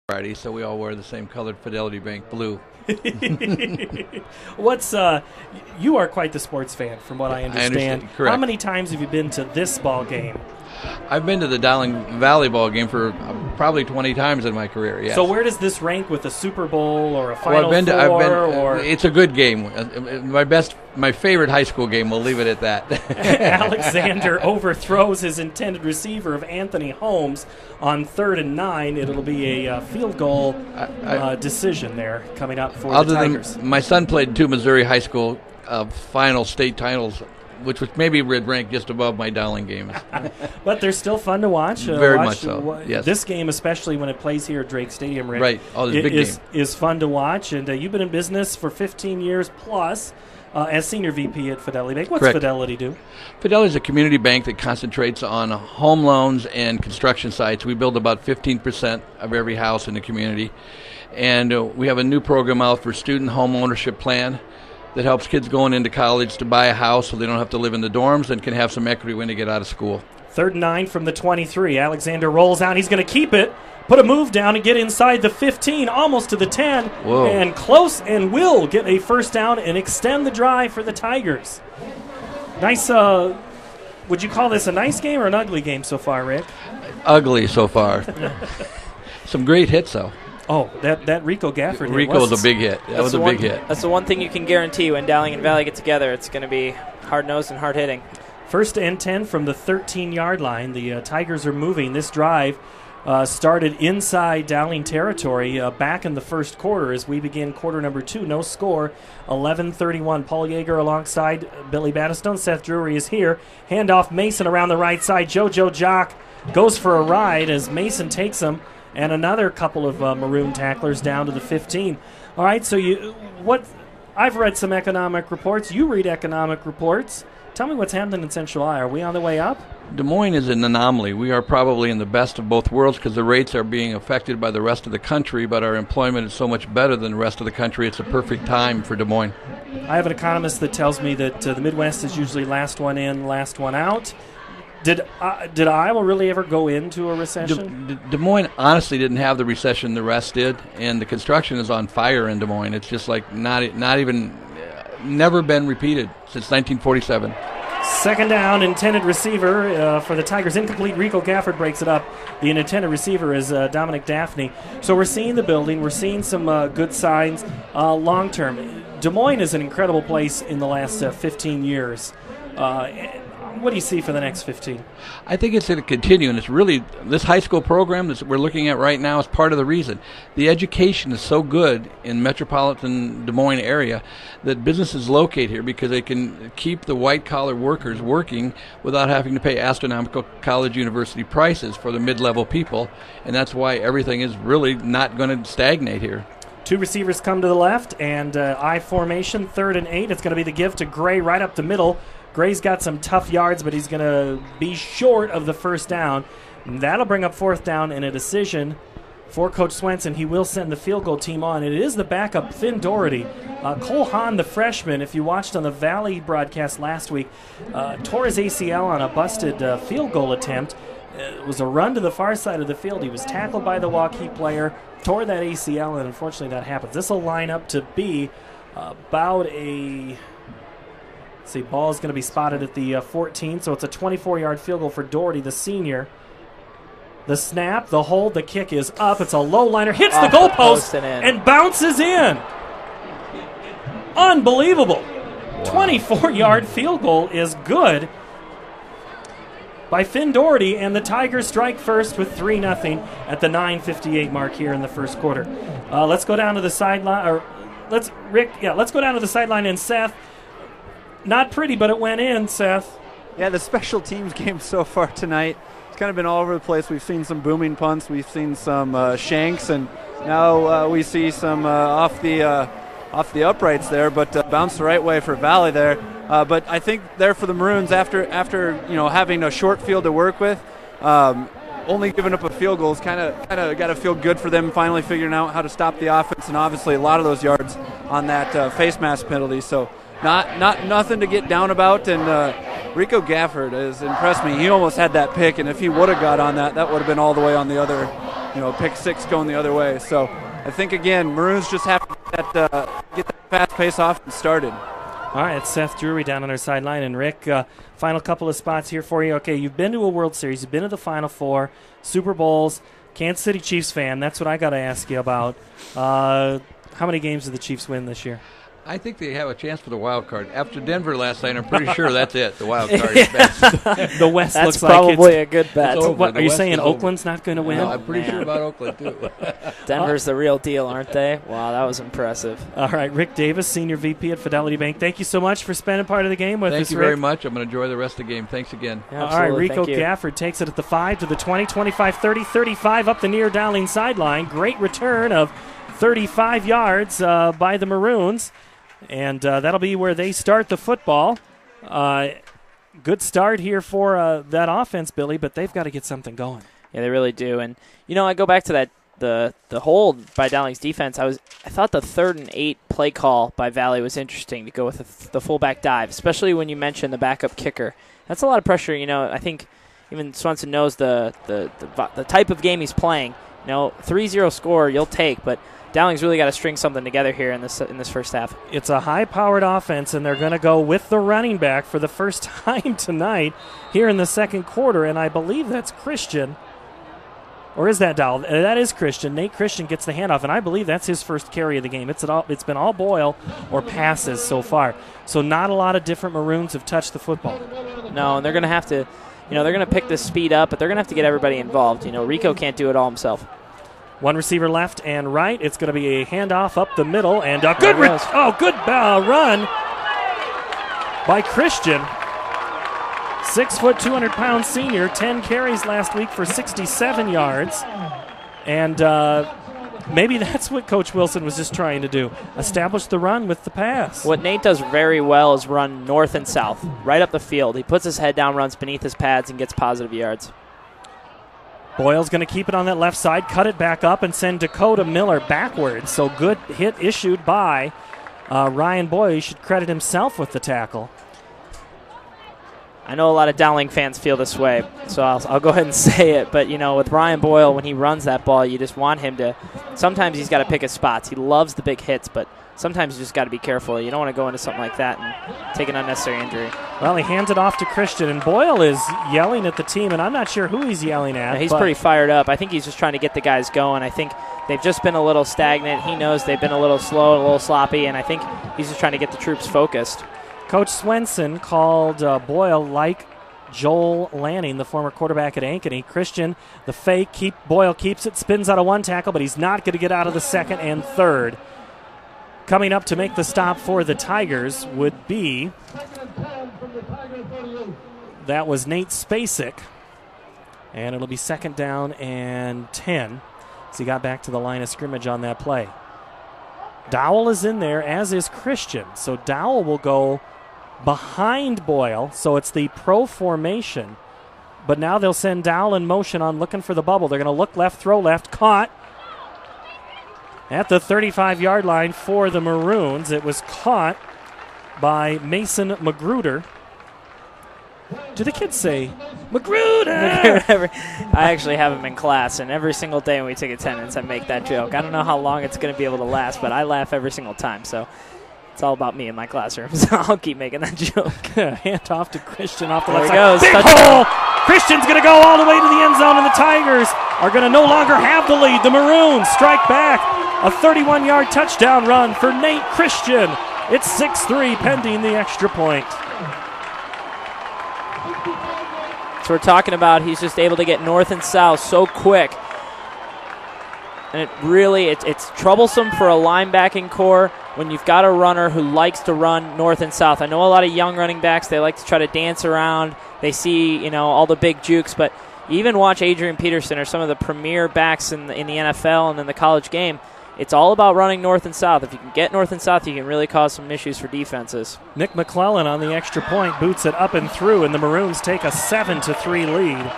Friday, so we all wear the same colored Fidelity Bank blue. What's you are quite the sports fan, from what I understand. Correct. How many times have you been to this ball game? I've been to the Dowling Valley ball game for probably 20 times in my career. Yes. So where does this rank with a Super Bowl or a Final Four? It's a good game. My favorite high school game. We'll leave it at that. Alexander overthrows his intended receiver of Anthony Holmes on 3rd and 9. It'll be a field goal decision there coming up for the Tigers. My son played 2 Missouri high school final state titles, which was maybe ranked just above my Dowling games. But they're still fun to watch. Very much so, yes. This game, especially when it plays here at Drake Stadium, Rick, right. Big game. Is fun to watch. And you've been in business for 15 years plus as Senior VP at Fidelity Bank. What's Correct. Fidelity do? Fidelity is a community bank that concentrates on home loans and construction sites. We build about 15% of every house in the community. And we have a new program out for student home ownership plan that helps kids going into college to buy a house so they don't have to live in the dorms and can have some equity when they get out of school. 3rd and 9 from the 23. Alexander rolls out. He's going to keep it, put a move down, and get inside the 15, almost to the 10. Whoa. And close, and will get a first down and extend the drive for the Tigers. Nice. Would you call this a nice game or an ugly game so far, Rick? Ugly so far. Some great hits, though. Oh, that Rico Gafford hit. Rico was a big hit. That was a big hit. That's the one thing you can guarantee when Dowling and Valley get together. It's going to be hard-nosed and hard-hitting. 1st and 10 from the 13-yard line. The Tigers are moving. This drive started inside Dowling territory back in the first quarter as we begin quarter number 2. No score, 11-31. Paul Yeager alongside Billy Battistone. Seth Drury is here. Handoff Mason around the right side. JoJo Jock goes for a ride as Mason takes him. And another couple of maroon tacklers down to the 15. All right, so I've read some economic reports. You read economic reports. Tell me what's happening in Central Iowa. Are we on the way up? Des Moines is an anomaly. We are probably in the best of both worlds because the rates are being affected by the rest of the country, but our employment is so much better than the rest of the country. It's a perfect time for Des Moines. I have an economist that tells me that the Midwest is usually last one in, last one out. Did Iowa really ever go into a recession? Des Moines honestly didn't have the recession the rest did, and the construction is on fire in Des Moines. It's just like not even never been repeated since 1947. 2nd down, intended receiver for the Tigers. Incomplete. Rico Gafford breaks it up. The intended receiver is Dominic Daphne. So we're seeing the building. We're seeing some good signs long term. Des Moines is an incredible place in the last 15 years. What do you see for the next 15? I think it's going to continue, and it's really this high school program that we're looking at right now is part of the reason. The education is so good in metropolitan Des Moines area that businesses locate here because they can keep the white-collar workers working without having to pay astronomical college university prices for the mid-level people, and that's why everything is really not going to stagnate here. 2 receivers come to the left, and I formation, 3rd and 8. It's going to be the give to Gray right up the middle. Gray's got some tough yards, but he's going to be short of the first down. And that'll bring up 4th down and a decision for Coach Swenson. He will send the field goal team on. It is the backup, Finn Doherty. Cole Hahn, the freshman, if you watched on the Valley broadcast last week, tore his ACL on a busted field goal attempt. It was a run to the far side of the field. He was tackled by the Waukee player, tore that ACL, and unfortunately that happens. This will line up to be about a... See, ball is going to be spotted at the 14, so it's a 24-yard field goal for Doherty, the senior. The snap, the hold, the kick is up. It's a low liner, hits the goalpost, and bounces in. Unbelievable. Wow. 24-yard field goal is good by Finn Doherty, and the Tigers strike first with 3-0 at the 9:58 mark here in the first quarter. Let's go down to the sideline, let's go down to the sideline, and Seth. Not pretty, but it went in, Seth. Yeah, the special teams game so far tonight, it's kind of been all over the place. We've seen some booming punts, we've seen some shanks, and now we see some off the uprights there, but bounced the right way for Valley there. But I think there for the Maroons, after having a short field to work with, only giving up a field goal is kind of got to feel good for them finally figuring out how to stop the offense, and obviously a lot of those yards on that face mask penalty. So. Nothing to get down about, and Rico Gafford has impressed me. He almost had that pick, and if he would have got on that would have been all the way on the pick six going the other way. So I think, again, Maroons just have to get that fast pace off and started. All right, it's Seth Drury down on our sideline. And, Rick, final couple of spots here for you. Okay, you've been to a World Series. You've been to the Final Four, Super Bowls, Kansas City Chiefs fan. That's what I got to ask you about. How many games did the Chiefs win this year? I think they have a chance for the wild card. After Denver last night, I'm pretty sure that's it. The wild card is best. The West that's looks probably like a good bet. What, are you saying Oakland's not going to win? No, I'm pretty sure about Oakland, too. Denver's the real deal, aren't they? Wow, that was impressive. All right, Rick Davis, Senior VP at Fidelity Bank. Thank you so much for spending part of the game with us, Thank you Rick. very much. I'm going to enjoy the rest of the game. Thanks again. Yeah, all right, Rico Gafford takes it at the 5 to the 20, 25, 30, 35 up the near Dowling sideline. Great return of 35 yards by the Maroons. And that'll be where they start the football. Good start here for that offense, Billy, but they've got to get something going. Yeah, they really do. And, I go back to that the hold by Dowling's defense. I thought the 3rd and 8 play call by Valley was interesting to go with the fullback dive, especially when you mentioned the backup kicker. That's a lot of pressure. I think even Swenson knows the type of game he's playing. 3-0 score you'll take, but Dowling's really got to string something together here in this first half. It's a high-powered offense, and they're going to go with the running back for the first time tonight here in the second quarter, and I believe that's Christian. Or is that Dowell? That is Christian. Nate Christian gets the handoff, and I believe that's his first carry of the game. It's been all Boyle or passes so far. So not a lot of different Maroons have touched the football. No, and they're going to have to, they're going to pick this speed up, but they're going to have to get everybody involved. Rico can't do it all himself. One receiver left and right. It's going to be a handoff up the middle, and a good run by Christian. 6 foot, 200-pound senior, 10 carries last week for 67 yards. And maybe that's what Coach Wilson was just trying to do, establish the run with the pass. What Nate does very well is run north and south, right up the field. He puts his head down, runs beneath his pads, and gets positive yards. Boyle's going to keep it on that left side, cut it back up, and send Dakota Miller backwards. So good hit issued by Ryan Boyle. He should credit himself with the tackle. I know a lot of Dowling fans feel this way, so I'll go ahead and say it. But, with Ryan Boyle, when he runs that ball, you just want him to – sometimes he's got to pick his spots. He loves the big hits, but sometimes you just got to be careful. You don't want to go into something like that and take an unnecessary injury. Well, he hands it off to Christian, and Boyle is yelling at the team, and I'm not sure who he's yelling at. Yeah, he's pretty fired up. I think he's just trying to get the guys going. I think they've just been a little stagnant. He knows they've been a little slow, a little sloppy, and I think he's just trying to get the troops focused. Coach Swenson called Boyle like Joel Lanning, the former quarterback at Ankeny. Christian, the fake, Boyle keeps it, spins out of one tackle, but he's not going to get out of the second and third. Coming up to make the stop for the Tigers would be, that was Nate Spacek, and it'll be 2nd down and 10. So he got back to the line of scrimmage on that play. Dowell is in there, as is Christian. So Dowell will go behind Boyle, so it's the pro formation. But now they'll send Dowell in motion on looking for the bubble. They're going to look left, throw left, caught at the 35-yard line for the Maroons. It was caught by Mason Magruder. Do the kids say Magruder? I actually have him in class, and every single day when we take attendance, I make that joke. I don't know how long it's going to be able to last, but I laugh every single time. So it's all about me in my classroom, so I'll keep making that joke. Hand off to Christian off the there left he side. goes. Big hole! Christian's going to go all the way to the end zone, and the Tigers are going to no longer have the lead. The Maroons strike back. A 31-yard touchdown run for Nate Christian. It's 6-3 pending the extra point. So we're talking about he's just able to get north and south so quick. And it really, it's troublesome for a linebacking core when you've got a runner who likes to run north and south. I know a lot of young running backs, they like to try to dance around. They see, all the big jukes, but you even watch Adrian Peterson or some of the premier backs in the NFL and in the college game. It's all about running north and south. If you can get north and south, you can really cause some issues for defenses. Nick McClellan on the extra point boots it up and through, and the Maroons take a 7-3 lead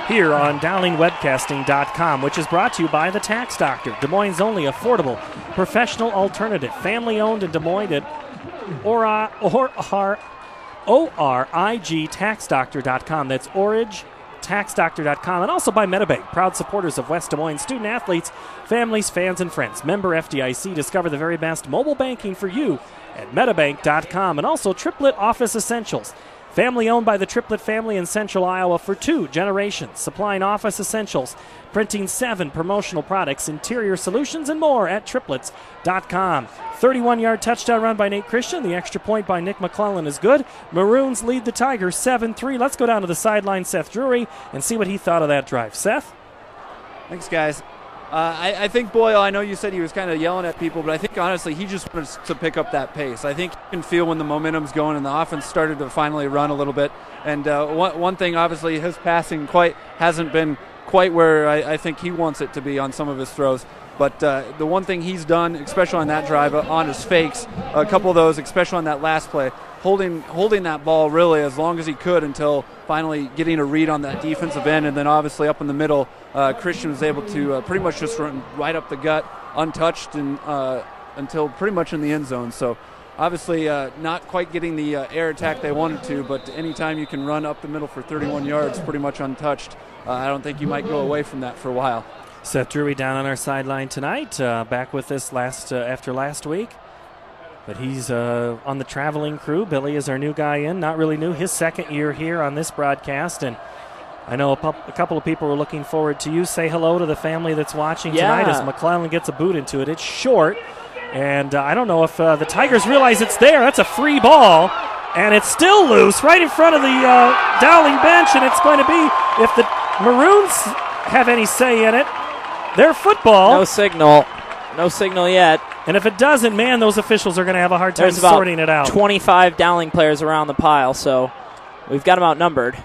here on DowlingWebcasting.com, which is brought to you by the Tax Doctor, Des Moines' only affordable professional alternative, family-owned in Des Moines at origtaxdoctor.com. That's taxdoctor.com, and also by MetaBank, proud supporters of West Des Moines student athletes, families, fans, and friends. Member FDIC. Discover the very best mobile banking for you at metabank.com, and also Triplet Office Essentials. Family owned by the Triplet family in Central Iowa for 2 generations, supplying office essentials, printing 7 promotional products, interior solutions, and more at triplets.com. 31-yard touchdown run by Nate Christian. The extra point by Nick McClellan is good. Maroons lead the Tigers 7-3. Let's go down to the sideline, Seth Drury, and see what he thought of that drive. Seth? Thanks, guys. I think Boyle, I know you said he was kind of yelling at people, but I think honestly he just wanted to pick up that pace. I think you can feel when the momentum's going and the offense started to finally run a little bit. And one thing, obviously, his passing hasn't been quite where I think he wants it to be on some of his throws. But the one thing he's done, especially on that drive, on his fakes, a couple of those, especially on that last play, holding that ball really as long as he could until finally getting a read on that defensive end, and then obviously up in the middle, Christian was able to pretty much just run right up the gut, untouched, and until pretty much in the end zone. So obviously not quite getting the air attack they wanted to, but anytime you can run up the middle for 31 yards pretty much untouched, I don't think you might go away from that for a while. Seth Drury down on our sideline tonight, back with us after last week. But he's on the traveling crew. Billy is our new guy in, not really new, his second year here on this broadcast. And I know a couple of people are looking forward to you. Say hello to the family that's watching tonight as McClellan gets a boot into it. It's short, and I don't know if the Tigers realize it's there. That's a free ball, and it's still loose right in front of the Dowling bench, and it's going to be, if the Maroons have any say in it, their football. No signal yet. And if it doesn't, man, those officials are going to have a hard time sorting it out. 25 Dowling players around the pile, so we've got them outnumbered.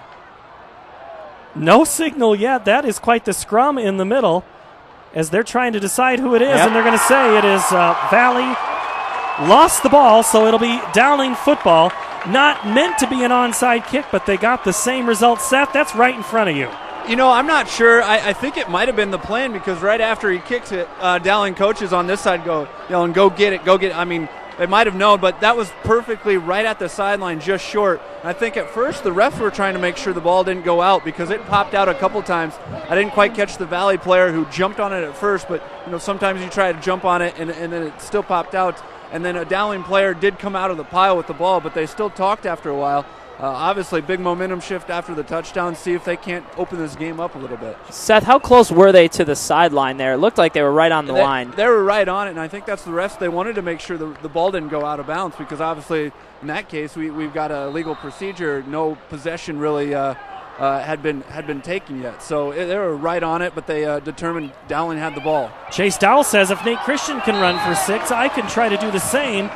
No signal yet. That is quite the scrum in the middle as they're trying to decide who it is, and they're going to say it is Valley. Lost the ball, so it'll be Dowling football. Not meant to be an onside kick, but they got the same result. Seth, that's right in front of you. You know, I'm not sure. I think it might have been the plan, because right after he kicks it, Dowling coaches on this side go yelling, go get it, go get it. I mean, they might have known, but that was perfectly right at the sideline, just short. And I think at first the refs were trying to make sure the ball didn't go out, because it popped out a couple times. I didn't quite catch the Valley player who jumped on it at first, but sometimes you try to jump on it and then it still popped out. And then a Dowling player did come out of the pile with the ball, but they still talked after a while. Obviously, big momentum shift after the touchdown. See if they can't open this game up a little bit. Seth, how close were they to the sideline there? It looked like they were right on the line. They were right on it, and I think that's the refs. They wanted to make sure the ball didn't go out of bounds, because obviously in that case we've got a legal procedure. No possession really had been taken yet. So they were right on it, but they determined Dowling had the ball. Chase Dowell says if Nate Christian can run for 6, I can try to do the same.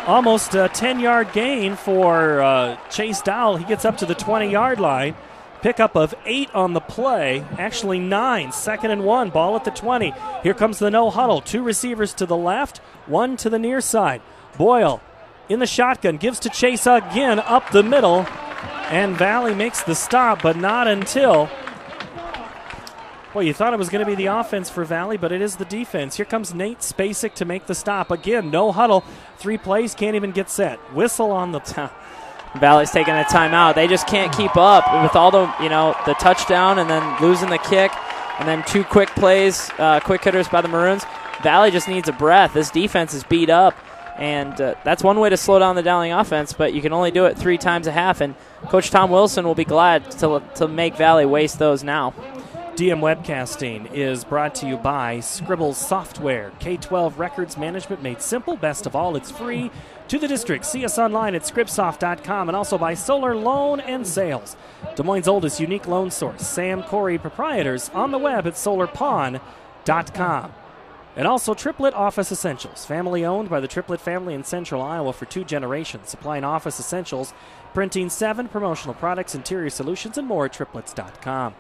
Almost a 10-yard gain for Chase Dowell. He gets up to the 20-yard line. Pickup of 8 on the play. Actually 9. 2nd and 1. Ball at the 20. Here comes the no huddle. 2 receivers to the left, 1 to the near side. Boyle in the shotgun. Gives to Chase again up the middle. And Valley makes the stop, but not until. Well, you thought it was going to be the offense for Valley, but it is the defense. Here comes Nate Spacek to make the stop. Again, no huddle. 3 plays, can't even get set. Whistle on the Valley's taking a timeout. They just can't keep up with all the touchdown and then losing the kick and then 2 quick plays, quick hitters by the Maroons. Valley just needs a breath. This defense is beat up, and that's one way to slow down the Dowling offense, but you can only do it 3 times a half, and Coach Tom Wilson will be glad to make Valley waste those now. DM Webcasting is brought to you by Scribbles Software. K-12 records management made simple. Best of all, it's free to the district. See us online at scriptsoft.com, and also by Solar Loan and Sales, Des Moines' oldest unique loan source. Sam Corey, proprietors, on the web at solarpawn.com. And also Triplet Office Essentials, family owned by the Triplet family in Central Iowa for 2 generations, supplying office essentials, printing 7 promotional products, interior solutions, and more at triplets.com.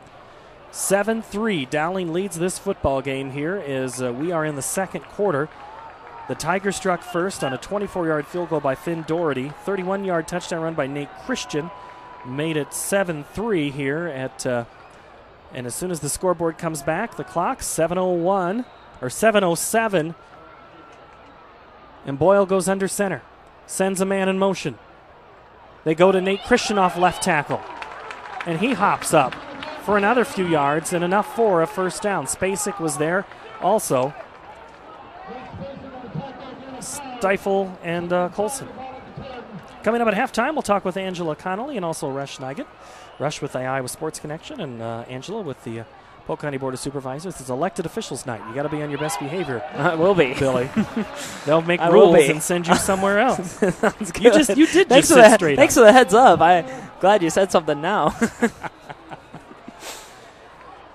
7-3, Dowling leads this football game here as we are in the second quarter. The Tigers struck first on a 24-yard field goal by Finn Doherty. 31-yard touchdown run by Nate Christian made it 7-3 here and as soon as the scoreboard comes back, the clock 7:01 or 7:07, and Boyle goes under center, sends a man in motion. They go to Nate Christian off left tackle, and he hops up. for another few yards and enough for a first down. Spacek was there also. Stifle and Colson. Coming up at halftime, we'll talk with Angela Connolly and also Rush Nigel. Rush with the Iowa Sports Connection and Angela with the Polk County Board of Supervisors. It's elected officials night. You got to be on your best behavior. It will be, Billy. They'll make rules and send you somewhere else. Sounds good. You did just sit straight up. Thanks for the heads up. I'm glad you said something now.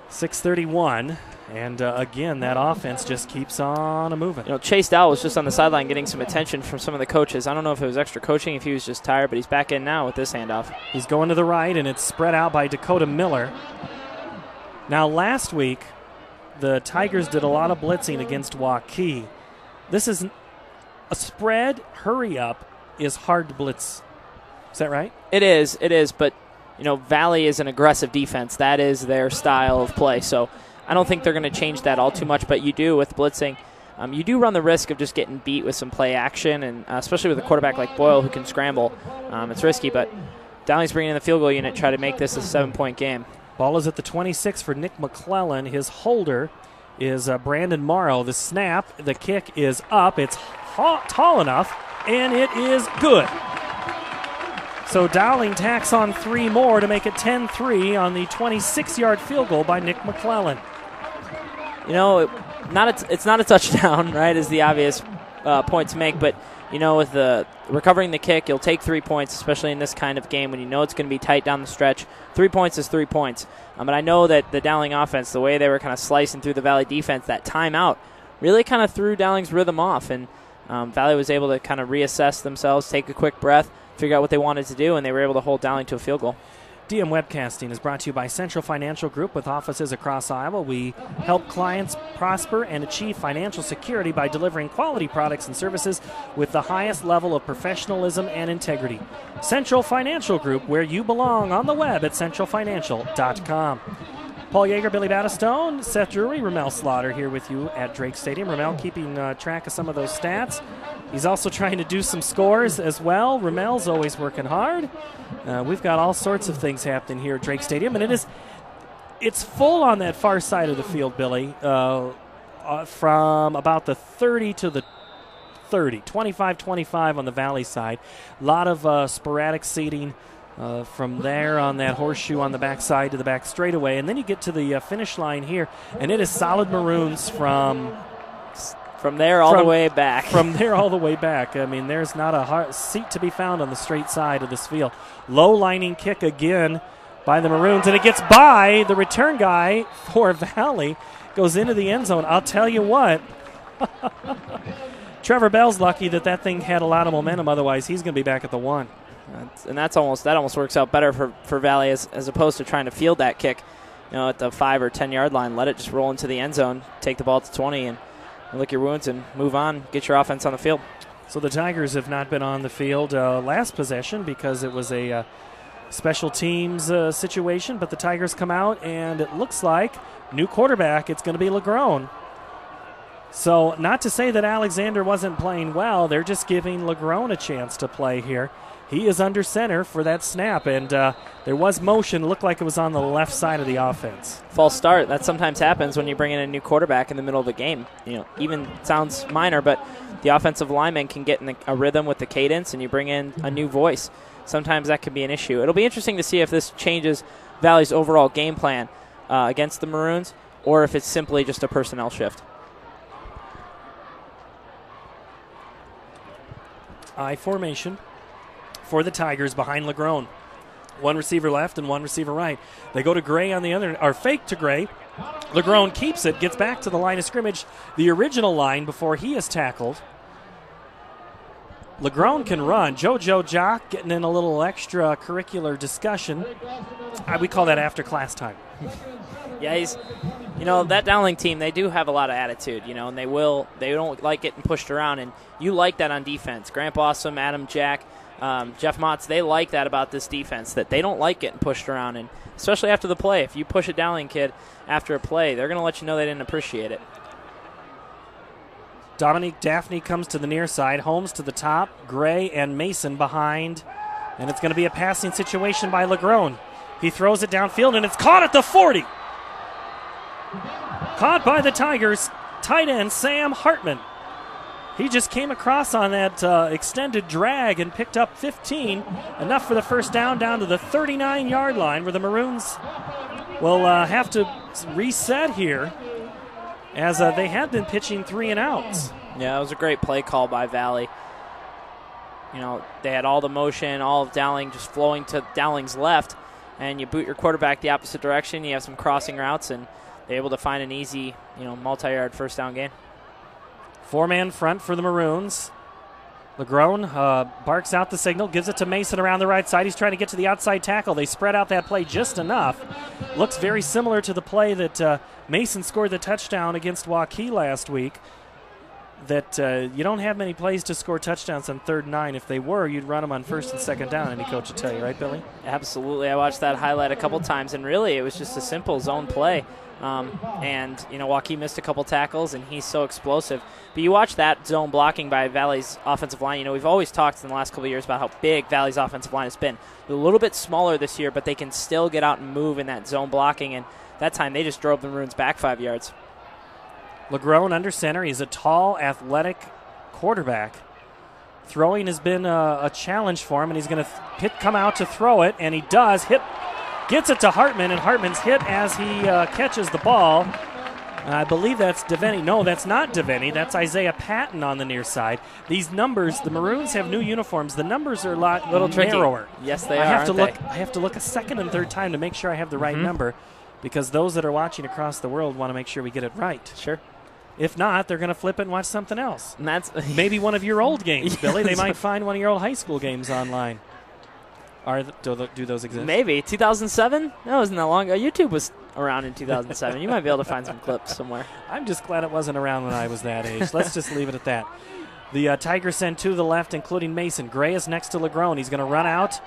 6:31, and again, that offense just keeps on moving. Chase Dow was just on the sideline getting some attention from some of the coaches. I don't know if it was extra coaching, if he was just tired, but he's back in now with this handoff. He's going to the right, and it's spread out by Dakota Miller. Now, last week, the Tigers did a lot of blitzing against Waukee. This is a spread hurry-up is hard to blitz. Is that right? It is, but Valley is an aggressive defense. That is their style of play. So I don't think they're going to change that all too much, but you do with blitzing. You do run the risk of just getting beat with some play action, and especially with a quarterback like Boyle who can scramble. It's risky, but Downey's bringing in the field goal unit to try to make this a 7-point game. Ball is at the 26 for Nick McClellan. His holder is Brandon Morrow. The snap, the kick is up. It's tall enough, and it is good. So Dowling tacks on 3 more to make it 10-3 on the 26-yard field goal by Nick McClellan. It's not a touchdown, right, is the obvious point to make, but with the recovering the kick, you'll take 3 points, especially in this kind of game when you know it's going to be tight down the stretch. 3 points is 3 points. But I know that the Dowling offense, the way they were kind of slicing through the Valley defense, that timeout really kind of threw Dowling's rhythm off, and Valley was able to kind of reassess themselves, take a quick breath, figure out what they wanted to do, and they were able to hold Dowling to a field goal. DM Webcasting is brought to you by Central Financial Group with offices across Iowa. We help clients prosper and achieve financial security by delivering quality products and services with the highest level of professionalism and integrity. Central Financial Group, where you belong, on the web at centralfinancial.com. Paul Yeager, Billy Battistone, Seth Drury, Ramel Slaughter here with you at Drake Stadium. Ramel keeping track of some of those stats. He's also trying to do some scores as well. Ramel's always working hard. We've got all sorts of things happening here at Drake Stadium, and it's full on that far side of the field, Billy, from about the 30 to the 30, 25-25 on the Valley side. A lot of sporadic seating from there on that horseshoe on the backside to the back straightaway, and then you get to the finish line here, and it is solid maroons from there all the way back. From there all the way back. I mean, there's not a hard seat to be found on the straight side of this field. Low lining kick again by the Maroons, and it gets by the return guy for Valley. Goes into the end zone. I'll tell you what. Trevor Bell's lucky that thing had a lot of momentum. Otherwise, he's going to be back at the 1. That almost works out better for Valley as opposed to trying to field that kick, at the 5 or 10 yard line. Let it just roll into the end zone, take the ball to 20, and lick your wounds and move on. Get your offense on the field. So the Tigers have not been on the field last possession because it was a special teams situation. But the Tigers come out, and it looks like new quarterback. It's going to be Legrone. So not to say that Alexander wasn't playing well. They're just giving Legrone a chance to play here. He is under center for that snap, and there was motion. Looked like it was on the left side of the offense. False start. That sometimes happens when you bring in a new quarterback in the middle of a game. Even sounds minor, but the offensive lineman can get in a rhythm with the cadence, and you bring in a new voice. Sometimes that can be an issue. It'll be interesting to see if this changes Valley's overall game plan against the Maroons, or if it's simply just a personnel shift. I formation for the Tigers behind Legrone. One receiver left and one receiver right. They go to Gray on the other, or fake to Gray. Legrone keeps it, gets back to the line of scrimmage, the original line before he is tackled. Legrone can run. JoJo Jock getting in a little extracurricular discussion. We call that after class time. Yeah, he's, that Dowling team, they do have a lot of attitude, and they don't like getting pushed around, and you like that on defense. Grant Bossum, Adam Jack, Jeff Motz, they like that about this defense, that they don't like getting pushed around, and especially after the play. If you push a Dowling kid after a play, they're going to let you know they didn't appreciate it. Dominique Daphne comes to the near side. Holmes to the top. Gray and Mason behind. And it's going to be a passing situation by Legrone. He throws it downfield, and it's caught at the 40. Caught by the Tigers, tight end Sam Hartman. He just came across on that extended drag and picked up 15, enough for the first down to the 39-yard line, where the Maroons will have to reset here, as they had been pitching 3 and outs. Yeah, it was a great play call by Valley. You know, they had all the motion, all of Dowling just flowing to Dowling's left, and you boot your quarterback the opposite direction. You have some crossing routes, and they're able to find an easy, multi-yard first down gain. 4-man front for the Maroons. Legrone barks out the signal, gives it to Mason around the right side. He's trying to get to the outside tackle. They spread out that play just enough. Looks very similar to the play that Mason scored the touchdown against Waukee last week. That you don't have many plays to score touchdowns on 3rd and 9. If they were, you'd run them on 1st and 2nd down, any coach would tell you, right, Billy? Absolutely. I watched that highlight a couple times, and really it was just a simple zone play. And Waukee missed a couple tackles, and he's so explosive. But you watch that zone blocking by Valley's offensive line. We've always talked in the last couple of years about how big Valley's offensive line has been. They're a little bit smaller this year, but they can still get out and move in that zone blocking, and that time they just drove the Maroons back 5 yards. Legrone under center. He's a tall, athletic quarterback. Throwing has been a challenge for him, and he's going to come out to throw it, and he does. Gets it to Hartman, and Hartman's hit as he catches the ball. I believe that's Devaney. No, that's not Devaney. That's Isaiah Patton on the near side. These numbers, the Maroons have new uniforms. The numbers are a little narrower. Yes, they are. I have to look a second and third time to make sure I have the right number, because those that are watching across the world want to make sure we get it right. Sure. If not, they're going to flip it and watch something else. And that's maybe one of your old games, Billy. They might find one of your old high school games online. Do those exist? Maybe. 2007? That wasn't that long ago. YouTube was around in 2007. You might be able to find some clips somewhere. I'm just glad it wasn't around when I was that age. Let's just leave it at that. The Tigers send 2 to the left, including Mason. Gray is next to Legrone. He's going to run out,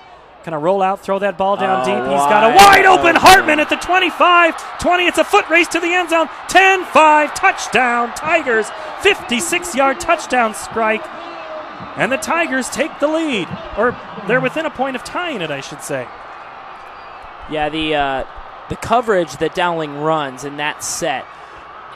kind of roll out, throw that ball down deep. He's got a wide open Hartman at the 25, 20. It's a foot race to the end zone. 10-5, touchdown, Tigers. 56-yard touchdown strike. And the Tigers take the lead. Or they're within a point of tying it, I should say. Yeah, the coverage that Dowling runs in that set,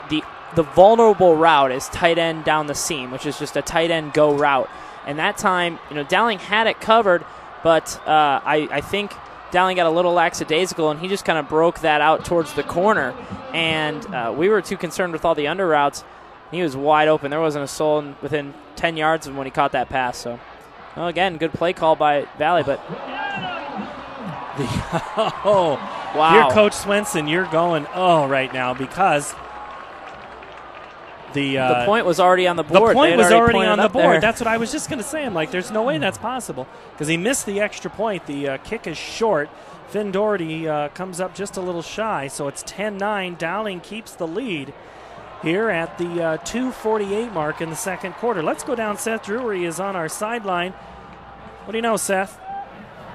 the vulnerable route is tight end down the seam, which is just a tight end go route. And that time, Dowling had it covered, but I think Dowling got a little lackadaisical, and he just kind of broke that out towards the corner. And we were too concerned with all the under routes. He was wide open. There wasn't a soul within 10 yards of him when he caught that pass. So, again, good play call by Valley, but wow. You're Coach Swenson. You're going right now, because the point was already on the board. The point was already on the board. There. That's what I was just going to say. I'm like, there's no way that's possible, because he missed the extra point. The kick is short. Finn Doherty comes up just a little shy, so it's 10-9. Dowling keeps the lead here at the 2:48 mark in the second quarter. Let's go down. Seth Drury is on our sideline. What do you know, Seth?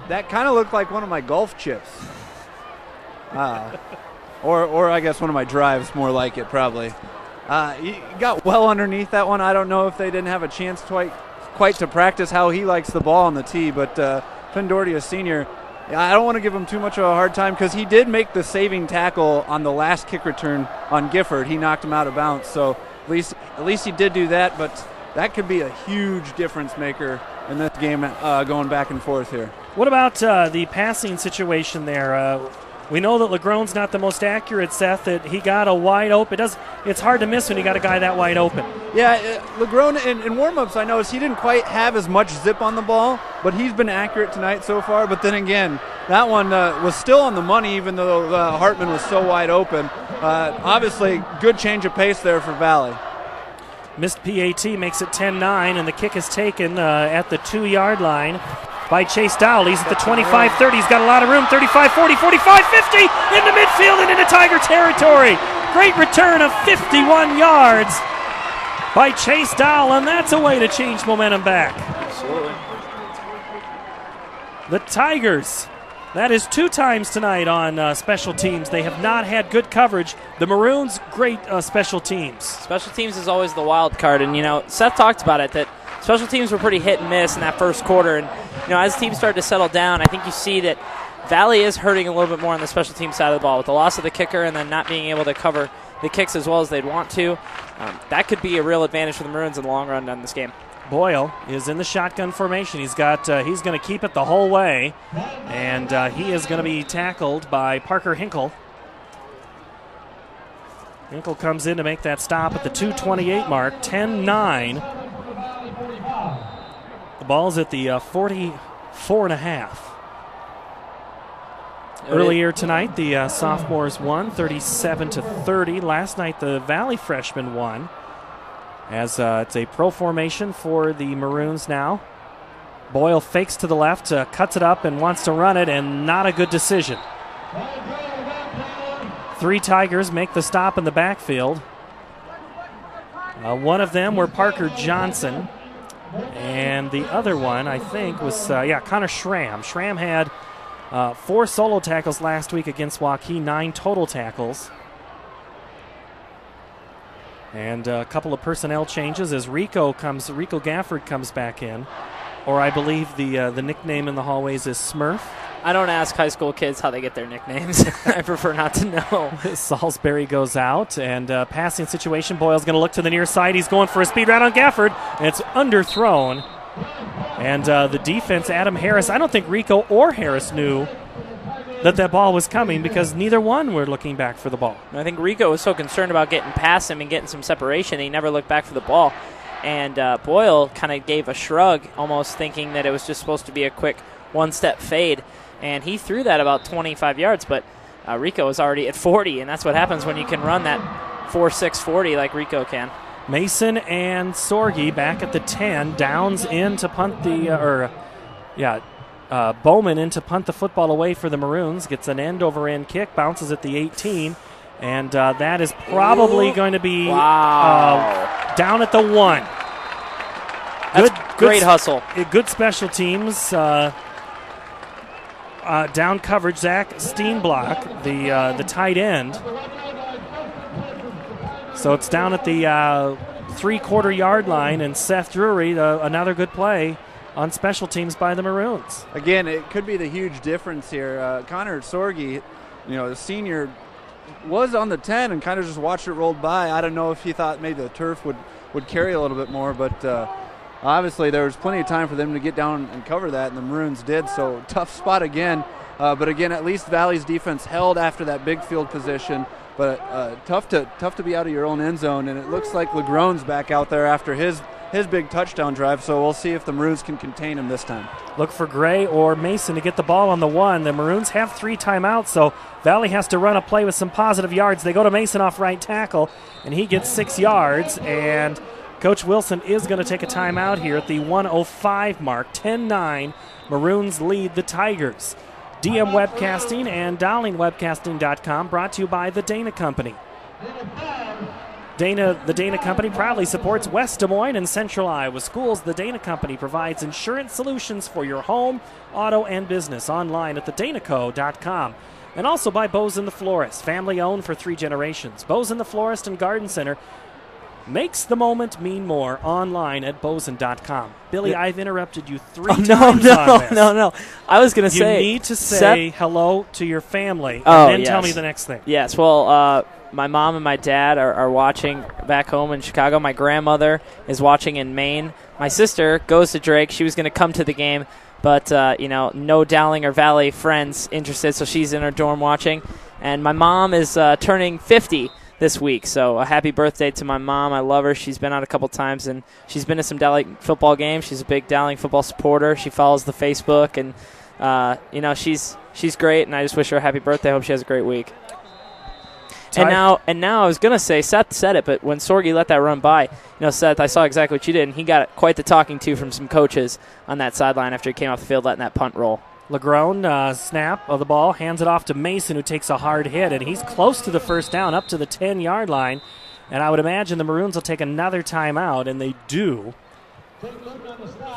That kind of looked like one of my golf chips. Or I guess one of my drives, more like it probably. He got well underneath that one. I don't know if they didn't have a chance quite to practice how he likes the ball on the tee, but Finn Doherty, a senior, I don't want to give him too much of a hard time, because he did make the saving tackle on the last kick return on Gifford. He knocked him out of bounds, so at least he did do that, but that could be a huge difference maker in this game going back and forth here. What about the passing situation there? We know that Legrone's not the most accurate, Seth, that he got a wide open. It's hard to miss when you got a guy that wide open. Yeah, Legrone in warm-ups, I noticed he didn't quite have as much zip on the ball, but he's been accurate tonight so far. But then again, that one was still on the money, even though Hartman was so wide open. Obviously, good change of pace there for Valley. Missed PAT makes it 10-9, and the kick is taken at the 2-yard line by Chase Dowell. He's at the 25-30. He's got a lot of room. 35-40, 45-50 into midfield and into Tiger territory. Great return of 51 yards by Chase Dowell, and that's a way to change momentum back. Absolutely. The Tigers, that is 2 times tonight on special teams. They have not had good coverage. The Maroons, great special teams. Special teams is always the wild card, and Seth talked about it, that special teams were pretty hit and miss in that first quarter, and as teams started to settle down, I think you see that Valley is hurting a little bit more on the special team side of the ball with the loss of the kicker and then not being able to cover the kicks as well as they'd want to. That could be a real advantage for the Maroons in the long run on this game. Boyle is in the shotgun formation. He's going to keep it the whole way, and he is going to be tackled by Parker Hinkle. Hinkle comes in to make that stop at the 2:28 mark, 10-9. The ball's at the 44.5. Earlier tonight, the sophomores won 37-30. Last night, the Valley freshmen won. As it's a pro formation for the Maroons now. Boyle fakes to the left, cuts it up, and wants to run it, and not a good decision. 3 Tigers make the stop in the backfield. One of them were Parker Johnson, and the other one, I think, was Connor Schramm. Schramm had 4 solo tackles last week against Waukee, 9 total tackles. And a couple of personnel changes as Rico Gafford comes back in. Or I believe the nickname in the hallways is Smurf. I don't ask high school kids how they get their nicknames. I prefer not to know. Salisbury goes out, and passing situation. Boyle's going to look to the near side. He's going for a speed route on Gafford, and it's underthrown. And the defense, Adam Harris, I don't think Rico or Harris knew that ball was coming because neither one were looking back for the ball. I think Rico was so concerned about getting past him and getting some separation, he never looked back for the ball. And Boyle kind of gave a shrug, almost thinking that it was just supposed to be a quick one-step fade. And he threw that about 25 yards, but Rico was already at 40, and that's what happens when you can run that 4.6 40 like Rico can. Mason and Sorgi back at the 10. Downs in to punt Bowman in to punt the football away for the Maroons. Gets an end-over-end kick, bounces at the 18. And that is probably going to be down at the 1. That's great hustle. Good special teams. Down coverage, Zach Steenblock, the tight end. So it's down at the 3/4 yard line, and Seth Drury, another good play on special teams by the Maroons. Again, it could be the huge difference here. Connor Sorgi, the senior, was on the 10 and kind of just watched it roll by. I don't know if he thought maybe the turf would carry a little bit more, but obviously there was plenty of time for them to get down and cover that, and the Maroons did. So tough spot again. But again, at least Valley's defense held after that big field position. But tough to be out of your own end zone, and it looks like LeGrone's back out there after his big touchdown drive, so we'll see if the Maroons can contain him this time. Look for Gray or Mason to get the ball on the 1. The Maroons have 3 timeouts, so Valley has to run a play with some positive yards. They go to Mason off right tackle, and he gets 6 yards, and Coach Wilson is going to take a timeout here at the 1:05 mark. 10-9, Maroons lead the Tigers. DM Webcasting and DarlingWebcasting.com brought to you by the Dana Company. The Dana Company proudly supports West Des Moines and Central Iowa schools. The Dana Company provides insurance solutions for your home, auto, and business online at thedanaco.com. And also by Bozen the Florist, family owned for 3 generations. Bozen the Florist and Garden Center makes the moment mean more online at bozen.com. Billy, I've interrupted you 3 times on this. No. I was going to say... You need to say hello to your family and then tell me the next thing. Yes, well, my mom and my dad are watching back home in Chicago. My grandmother is watching in Maine. My sister goes to Drake. She was going to come to the game, but, no Dowling or Valley friends interested, so she's in her dorm watching. And my mom is turning 50 this week, so a happy birthday to my mom. I love her. She's been out a couple times, and she's been to some Dowling football games. She's a big Dowling football supporter. She follows the Facebook, and she's great, and I just wish her a happy birthday. I hope she has a great week. And now I was going to say, Seth said it, but when Sorgi let that run by, Seth, I saw exactly what you did, and he got quite the talking to from some coaches on that sideline after he came off the field letting that punt roll. LeGrone, snap of the ball, hands it off to Mason, who takes a hard hit, and he's close to the first down, up to the 10-yard line. And I would imagine the Maroons will take another timeout, and they do.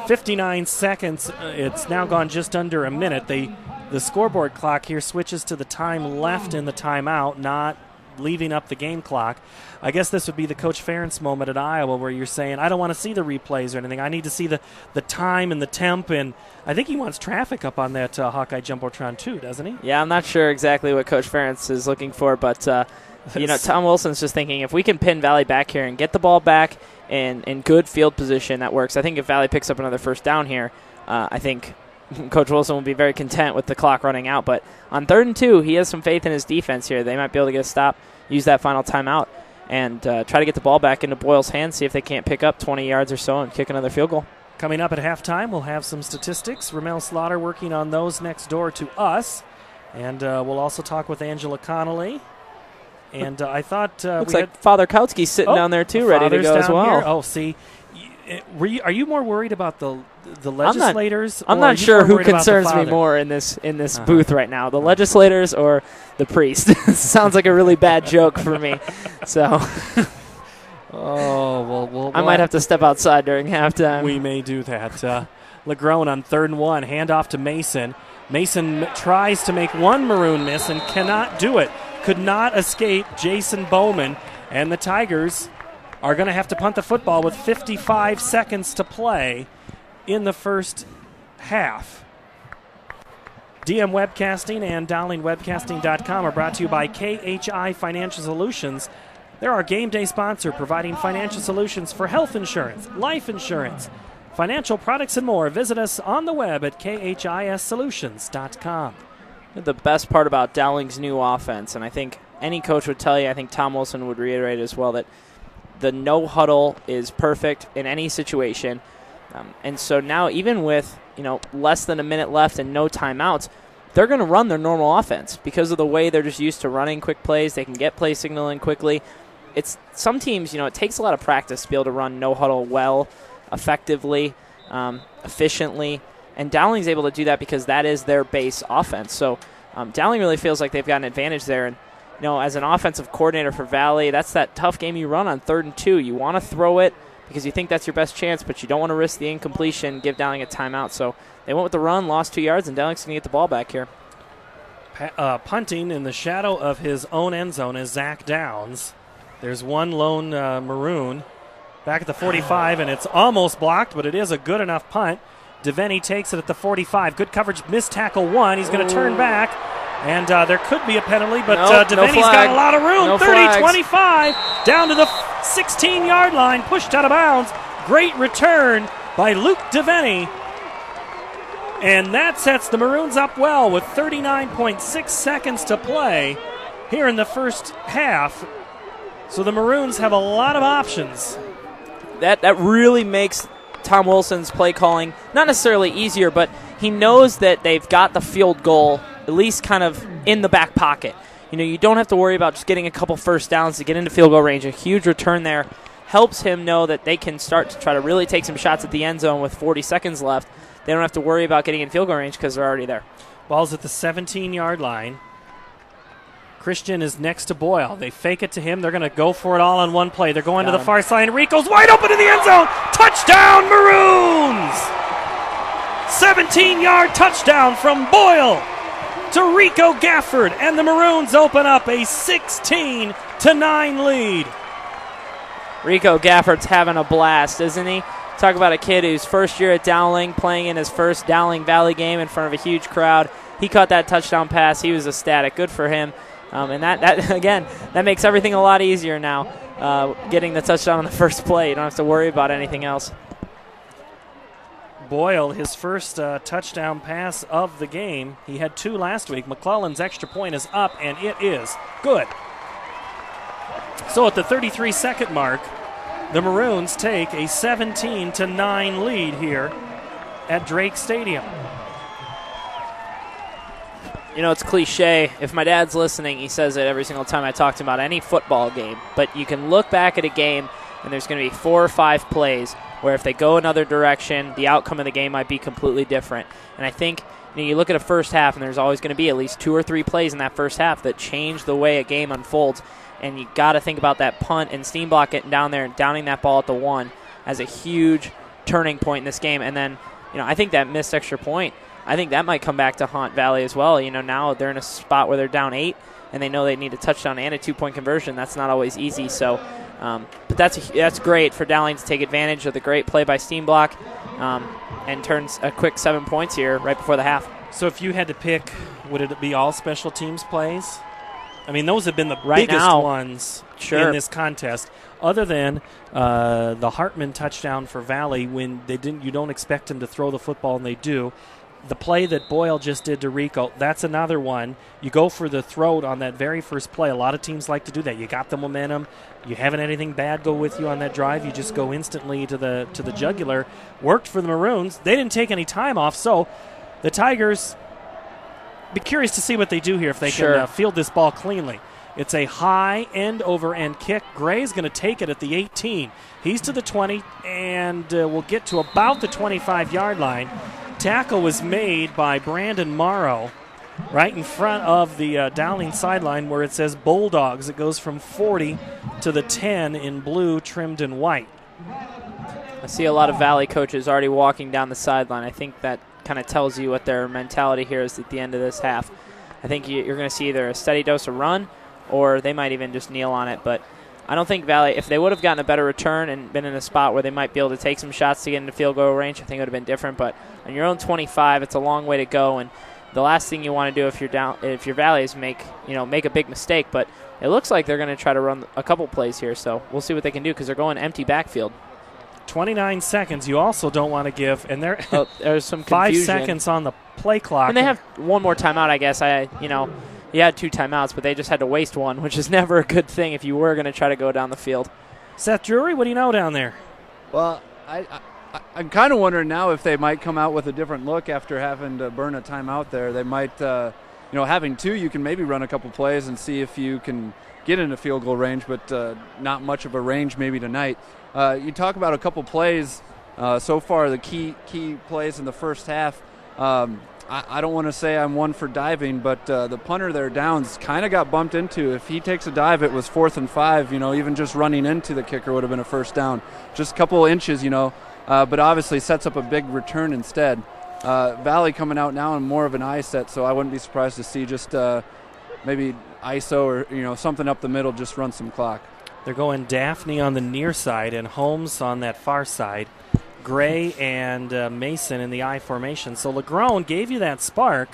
59 seconds. It's now gone just under a minute. The scoreboard clock here switches to the time left in the timeout, not leaving up the game clock. I guess this would be the Coach Ferentz moment at Iowa where you're saying, I don't want to see the replays or anything. I need to see the time and the temp, and I think he wants traffic up on that Hawkeye Jumbotron too, doesn't he? Yeah, I'm not sure exactly what Coach Ferentz is looking for, but Tom Wilson's just thinking if we can pin Valley back here and get the ball back in good field position, that works. I think if Valley picks up another first down here, I think Coach Wilson will be very content with the clock running out. But on 3rd and 2, he has some faith in his defense here. They might be able to get a stop, use that final timeout, and try to get the ball back into Boyle's hands, see if they can't pick up 20 yards or so and kick another field goal. Coming up at halftime, we'll have some statistics. Ramel Slaughter working on those next door to us. And we'll also talk with Angela Connolly. And I thought looks like Father Kautsky's sitting down there too, ready to go as well. Here. Oh, see, are you more worried about the legislators? I'm not sure who concerns me more in this booth right now, the legislators or the priest. Sounds like a really bad joke for me. So, I might have to step outside during halftime. We may do that. Lagrone on 3rd and 1, handoff to Mason. Mason tries to make one maroon miss and cannot do it. Could not escape Jason Bowman, and the Tigers are going to have to punt the football with 55 seconds to play in the first half. DM Webcasting and DowlingWebcasting.com are brought to you by KHI Financial Solutions. They're our game day sponsor, providing financial solutions for health insurance, life insurance, financial products, and more. Visit us on the web at khissolutions.com. The best part about Dowling's new offense, and I think any coach would tell you, I think Tom Wilson would reiterate as well, that the no huddle is perfect in any situation. And so now even with less than a minute left and no timeouts, they're going to run their normal offense because of the way they're just used to running quick plays. They can get play signaling quickly. It's some teams, it takes a lot of practice to be able to run no huddle well, effectively, efficiently. And Dowling's able to do that because that is their base offense. So Dowling really feels like they've got an advantage there. And, as an offensive coordinator for Valley, that's that tough game you run on 3rd and 2. You want to throw it because you think that's your best chance, but you don't want to risk the incompletion, give Dowling a timeout. So they went with the run, lost 2 yards, and Dowling's going to get the ball back here. Punting in the shadow of his own end zone is Zach Downs. There's one lone maroon back at the 45, and it's almost blocked, but it is a good enough punt. Devaney takes it at the 45. Good coverage, missed tackle 1. He's going to turn back, and there could be a penalty, but Devaney's got a lot of room. 30-25, down to the 16-yard line, pushed out of bounds. Great return by Luke Devaney. And that sets the Maroons up well with 39.6 seconds to play here in the first half. So the Maroons have a lot of options. That really makes Tom Wilson's play calling not necessarily easier, but he knows that they've got the field goal at least kind of in the back pocket. You don't have to worry about just getting a couple first downs to get into field goal range. A huge return there helps him know that they can start to try to really take some shots at the end zone with 40 seconds left. They don't have to worry about getting in field goal range because they're already there. Ball's at the 17-yard line. Christian is next to Boyle. They fake it to him. They're going to go for it all on one play. They're going to the far side. Rico's wide open in the end zone. Touchdown, Maroons! 17-yard touchdown from Boyle to Rico Gafford, and the Maroons open up a 16-9 lead. Rico Gafford's having a blast, isn't he? Talk about a kid who's first year at Dowling, playing in his first Dowling Valley game in front of a huge crowd. He caught that touchdown pass. He was ecstatic. Good for him. And that again, that makes everything a lot easier now, getting the touchdown on the first play. You don't have to worry about anything else. Boyle, his first touchdown pass of the game. He had 2 last week. McClellan's extra point is up, and it is good. So at the 33-second mark, the Maroons take a 17-9 lead here at Drake Stadium. It's cliche. If my dad's listening, he says it every single time I talk to him about any football game. But you can look back at a game, and there's going to be 4 or 5 plays where if they go another direction, the outcome of the game might be completely different. And I think you look at a first half, and there's always going to be at least 2 or 3 plays in that first half that change the way a game unfolds. And you got to think about that punt and Steenblock getting down there and downing that ball at the 1 as a huge turning point in this game. And then, I think that missed extra point I think that might come back to haunt Valley as well. Now they're in a spot where they're down 8, and they know they need a touchdown and a 2-point conversion. That's not always easy. So, but that's great for Dowling to take advantage of the great play by Steenblock and turns a quick 7 points here right before the half. So if you had to pick, would it be all special teams plays? I mean, those have been the Right biggest now, ones sure. in this contest, other than the Hartman touchdown for Valley when you don't expect them to throw the football, and they do. The play that Boyle just did to Rico, that's another one. You go for the throat on that very first play. A lot of teams like to do that. You got the momentum. You haven't anything bad go with you on that drive. You just go instantly to the jugular. Worked for the Maroons. They didn't take any time off, so the Tigers, be curious to see what they do here if they can field this ball cleanly. It's a high end-over-end kick. Gray's going to take it at the 18. He's to the 20 and will get to about the 25-yard line. Tackle was made by Brandon Morrow right in front of the Dowling sideline where it says Bulldogs. It goes from 40 to the 10 in blue trimmed in white. I see a lot of Valley coaches already walking down the sideline. I think that kind of tells you what their mentality here is at the end of this half. I think you're going to see either a steady dose of run or they might even just kneel on it. But I don't think Valley, if they would have gotten a better return and been in a spot where they might be able to take some shots to get into field goal range, I think it would have been different. But on your own 25, it's a long way to go. And the last thing you want to do if you're Valley is make a big mistake. But it looks like they're going to try to run a couple plays here. So we'll see what they can do because they're going empty backfield. 29 seconds. You also don't want to give, and there's some 5 seconds on the play clock. And they have one more timeout, I guess. He had 2 timeouts, but they just had to waste one, which is never a good thing if you were going to try to go down the field. Seth Drury, what do you know down there? Well, I'm kind of wondering now if they might come out with a different look after having to burn a timeout there. They might, having 2, you can maybe run a couple plays and see if you can get into field goal range, but not much of a range maybe tonight. You talk about a couple plays so far, the key plays in the first half. I don't want to say I'm one for diving, but the punter there, Downs, kind of got bumped into. If he takes a dive, it was 4th and 5. Even just running into the kicker would have been a first down. Just a couple inches, but obviously sets up a big return instead. Valley coming out now in more of an I set, so I wouldn't be surprised to see just maybe ISO or something up the middle, just run some clock. They're going Daphne on the near side and Holmes on that far side. Gray and Mason in the I formation. So Legrone gave you that spark.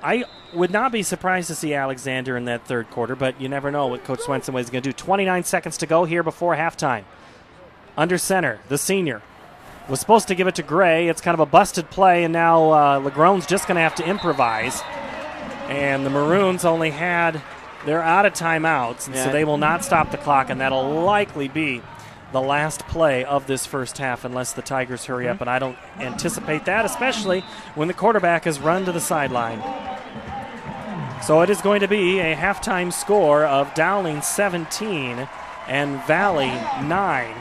I would not be surprised to see Alexander in that third quarter, but you never know what Coach Swenson is going to do. 29 seconds to go here before halftime. Under center, the senior was supposed to give it to Gray. It's kind of a busted play, and now Legrone's just going to have to improvise. And the Maroons they're out of timeouts, and so they will not stop the clock, and that'll likely be the last play of this first half unless the Tigers hurry up, and I don't anticipate that, especially when the quarterback has run to the sideline. So it is going to be a halftime score of Dowling 17 and Valley 9.